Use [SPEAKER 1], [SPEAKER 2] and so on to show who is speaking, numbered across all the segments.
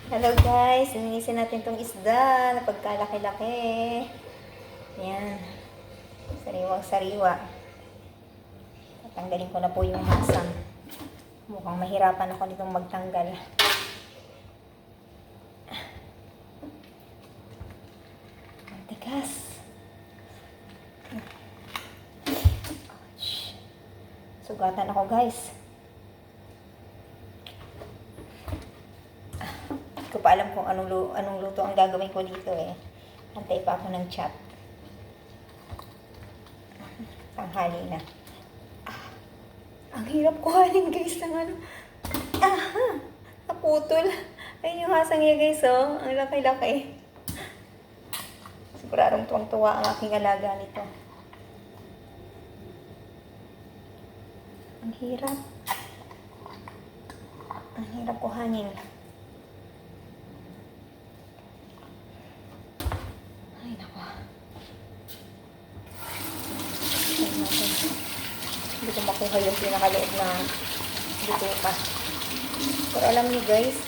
[SPEAKER 1] Hello guys, linisin natin tong isda na pagkalaki-laki. Yan. Sariwang-sariwa. Tatanggalin ko na po yung hasang. Mukhang mahirapan ako nitong magtanggal. Ang tigas. Sugatan ako guys. Hindi ko pa alam kung anong luto ang gagawin ko dito eh. Antay pa ako ng chat. Tanghali na. Ang hirap kuhanin guys ng ano. Naputol. Ayun yung hasang niya guys oh. Ang laki-laki. Siguradong tuwang-tuwa ang aking alaga nito. Ang hirap. Ang hirap kuhanin. Ay naku. Hindi ko makuha yung pinakaloob na bituka. Pero alam niyo guys,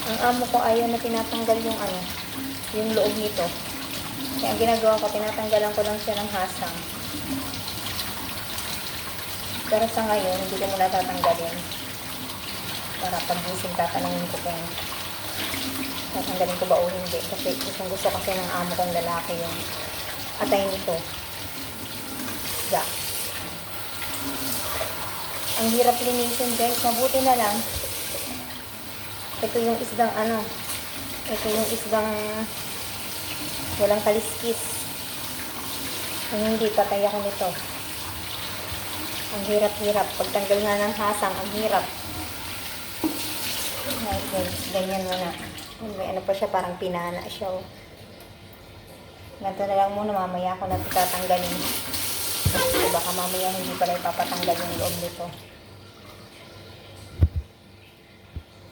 [SPEAKER 1] ang amo ko ayaw na tinatanggal yung ano, yung loob nito. Kaya ang ginagawa ko, tinatanggalan ko lang siya ng hasang. Pero sa ngayon, hindi ko muna tatanggalin. Para pag-gising tatanungin ko kung tatanggalin ko ba o hindi. Kasi gusto kasi ng amo kong lalaki yung atay nito. Yeah. Ang hirap linisin guys. Mabuti na lang. Ito yung isdang ano. Ito yung isdang walang kaliskis. Kung hindi, patay ako nito. Ang hirap-hirap. Pagtanggal nga ng hasang, ang hirap. Right guys, ganyan mo na. May ano pa siya, parang pinana siya. Oh. Ganito na lang muna, mamaya ako na tatanggalin. Baka mamaya hindi pala ipapatanggal yung loob nito.